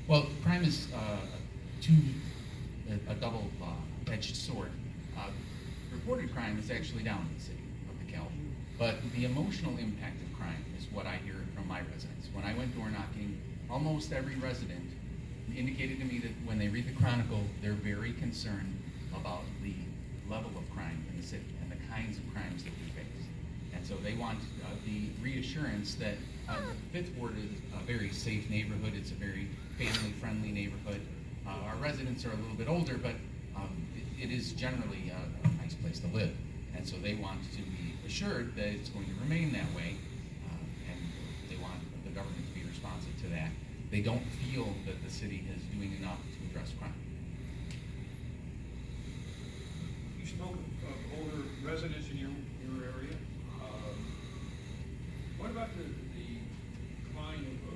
Well, crime is a double-edged sword. Reported crime is actually down in the city of DeKalb, but the emotional impact of crime is what I hear from my residents. When I went door knocking, almost every resident indicated to me that when they read the Chronicle, they're very concerned about the level of crime in the city and the kinds of crimes that we face. And so they want the reassurance that Fifth Ward is a very safe neighborhood. It's a very family-friendly neighborhood. Our residents are a little bit older, but it is generally a nice place to live. And so they want to be assured that it's going to remain that way, and they want the government to be responsive to that. They don't feel that the city is doing enough to address crime. You spoke of older residents in your area. What about the decline of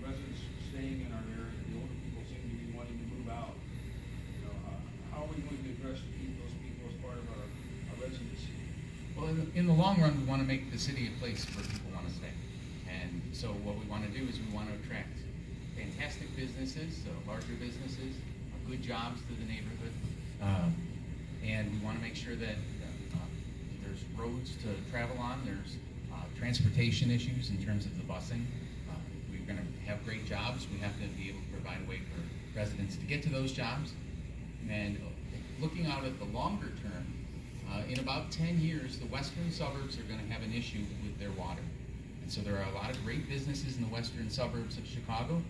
residents staying in our area? The older people seem to be wanting to move out. You know, how are we going to address those people as part of our residency? Well, in the long run, we want to make the city a place where people want to stay. And so what we want to do is we want to attract fantastic businesses, larger businesses, good jobs to the neighborhood, and we want to make sure that there's roads to travel on, there's transportation issues in terms of the busing. We're going to have great jobs. We have to be able to provide a way for residents to get to those jobs. And looking out at the longer term, in about 10 years, the western suburbs are going to have an issue with their water. And so there are a lot of great businesses in the western suburbs of Chicago,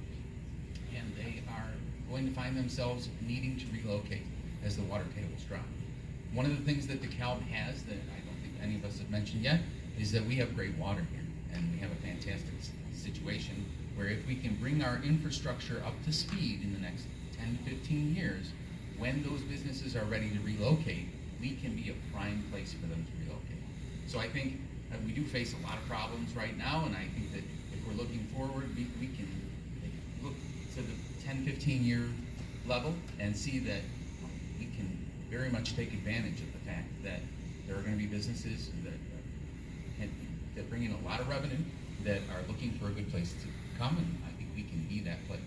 and they are going to find themselves needing to relocate as the water tables drop. One of the things that DeKalb has that I don't think any of us have mentioned yet is that we have great water here, and we have a fantastic situation where if we can bring our infrastructure up to speed in the next 10 to 15 years, when those businesses are ready to relocate, we can be a prime place for them to relocate. So I think we do face a lot of problems right now, and I think that if we're looking forward, we can look to the 10, 15-year level and see that we can very much take advantage of the fact that there are going to be businesses that bring in a lot of revenue that are looking for a good place to come, and I think we can be that place.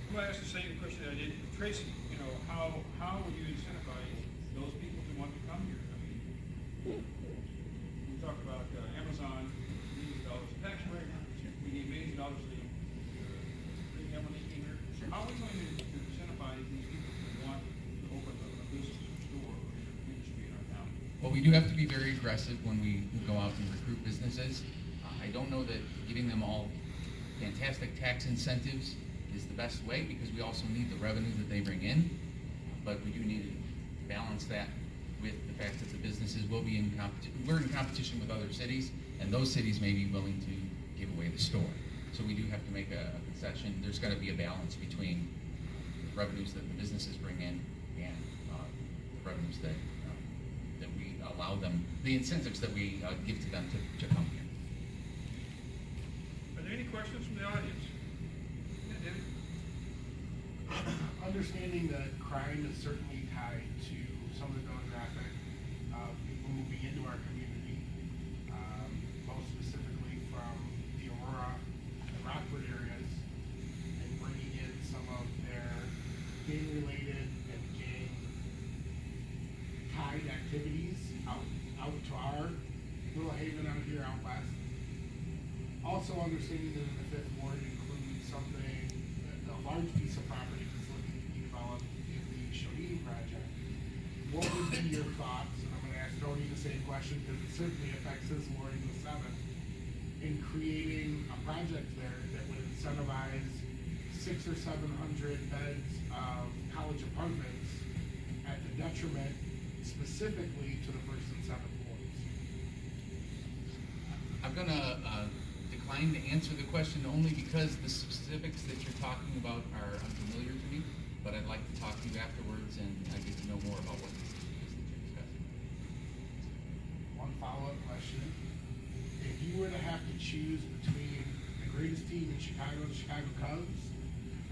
I'm going to ask the same question that I did with Tracy. You know, how would you incentivize those people to want to come here? I mean, we talked about Amazon, $1 million tax break. We need $1 million to bring Emily here. How are we going to incentivize these people to want to open a business store or industry in our town? Well, we do have to be very aggressive when we go out and recruit businesses. I don't know that giving them all fantastic tax incentives is the best way, because we also need the revenue that they bring in, but we do need to balance that with the fact that the businesses will be in competition. We're in competition with other cities, and those cities may be willing to give away the store. So we do have to make a concession. There's got to be a balance between the revenues that the businesses bring in and the revenues that we allow them, the incentives that we give to them to come here. Are there any questions from the audience? Yeah, David? Understanding that crime is certainly tied to some of the demographic of people moving into our community, most specifically from the Aurora and Rockwood areas, and bringing in some of their gang-related and gang-tied activities out to our little haven out here out west. Also understanding that in the Fifth Ward includes something, a large piece of property that's looking to be developed in the Shodini project. What would be your thoughts, and I'm gonna ask Tony the same question because it certainly affects his Ward in the 7th, in creating a project there that would incentivize 600 or 700 beds of college apartments at the detriment specifically to the 1st and 7th wards? I'm going to decline to answer the question only because the specifics that you're talking about are unfamiliar to me, but I'd like to talk to you afterwards and I get to know more about what this is that you're discussing. One follow-up question. If you were to have to choose between the greatest team in Chicago, the Chicago Cubs,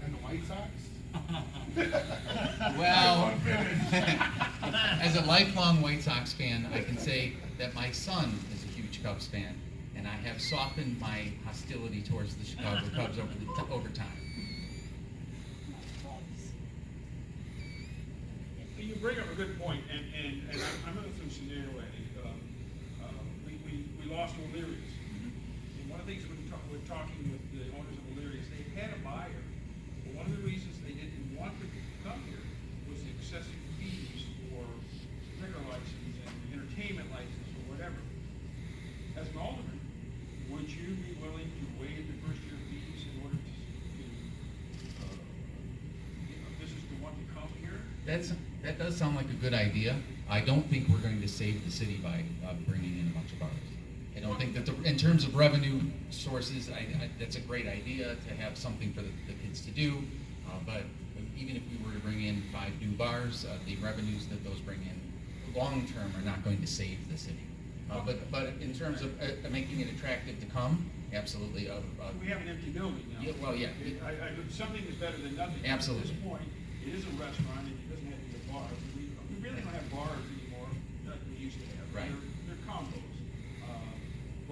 and the White Sox? Well, as a lifelong White Sox fan, I can say that my son is a huge Cubs fan, and I have softened my hostility towards the Chicago Cubs over time. bring up a good point, and I'm going through scenario, Eddie. We lost O'Leary's. And one of the things we're talking with the owners of O'Leary's, they had a buyer. But one of the reasons they didn't want to come here was the excessive fees for liquor license and entertainment license or whatever. As an alderman, would you be willing to waive the first year fees in order to get a business to want to come here? That does sound like a good idea. I don't think we're going to save the city by bringing in a bunch of bars. I don't think that, in terms of revenue sources, that's a great idea to have something for the kids to do. But even if we were to bring in 5 new bars, the revenues that those bring in long term are not going to save the city. But in terms of making it attractive to come, absolutely. We have an empty building now. Yeah, well, yeah. Something is better than nothing. Absolutely. At this point, it is a restaurant, and it doesn't have to be a bar. We really don't have bars anymore like we used to have. Right. They're combos.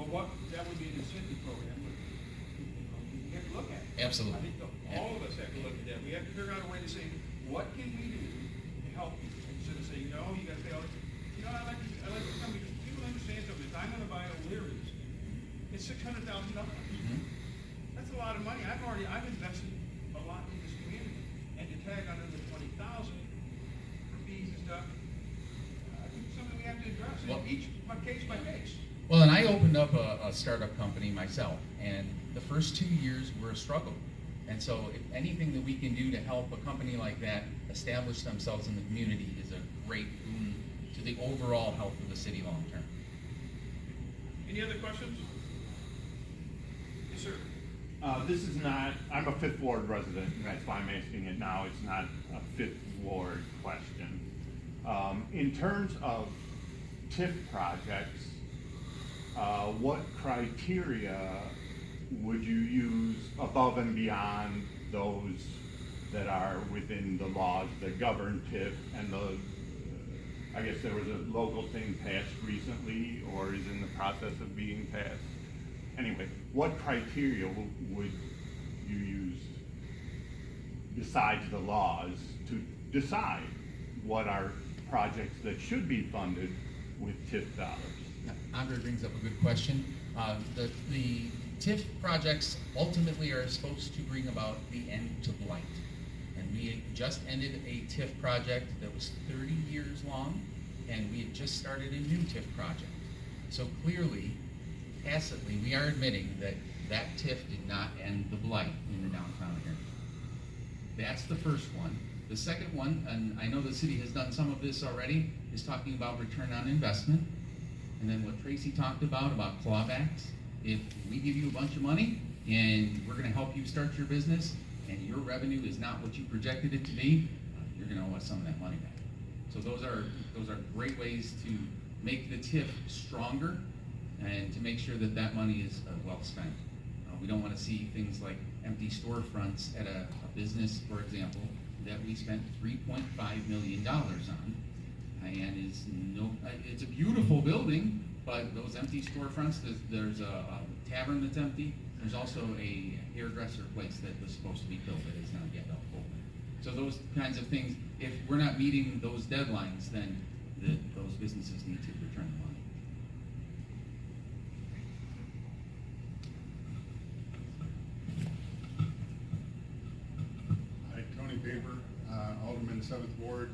But that would be an incentive program. We have to look at it. Absolutely. I think all of us have to look at that. We have to figure out a way to say, what can we do to help you? Instead of saying, no, you gotta pay all this. You know, I like to tell because people understand something. If I'm gonna buy O'Leary's, it's $600,000. That's a lot of money. I've invested a lot in this community, and to tag on another 20,000 for fees and stuff, I think it's something we have to address, each case by case. Well, and I opened up a startup company myself, and the first 2 years were a struggle. And so if anything that we can do to help a company like that establish themselves in the community is a great boon to the overall health of the city long term. Any other questions? Yes, sir. This is not, I'm a Fifth Ward resident, and that's why I'm asking it now. It's not a Fifth Ward question. In terms of TIF projects, what criteria would you use above and beyond those that are within the laws that govern TIF and I guess there was a local thing passed recently or is in the process of being passed? Anyway, what criteria would you use besides the laws to decide what are projects that should be funded with TIF dollars? Andre brings up a good question. The TIF projects ultimately are supposed to bring about the end to blight. And we just ended a TIF project that was 30 years long, and we had just started a new TIF project. So clearly, tacitly, we are admitting that that TIF did not end the blight in the downtown area. That's the first one. The second one, and I know the city has done some of this already, is talking about return on investment. And then what Tracy talked about clawbacks. If we give you a bunch of money and we're gonna help you start your business and your revenue is not what you projected it to be, you're gonna owe us some of that money back. So those are great ways to make the TIF stronger and to make sure that that money is well spent. We don't wanna see things like empty storefronts at a business, for example, that we spent $3.5 million on. And it's a beautiful building, but those empty storefronts, there's a tavern that's empty. There's also a hairdresser place that was supposed to be built that is not yet open. So those kinds of things, if we're not meeting those deadlines, then those businesses need to return the money. Hi, Tony Paper, Alderman, 7th Ward.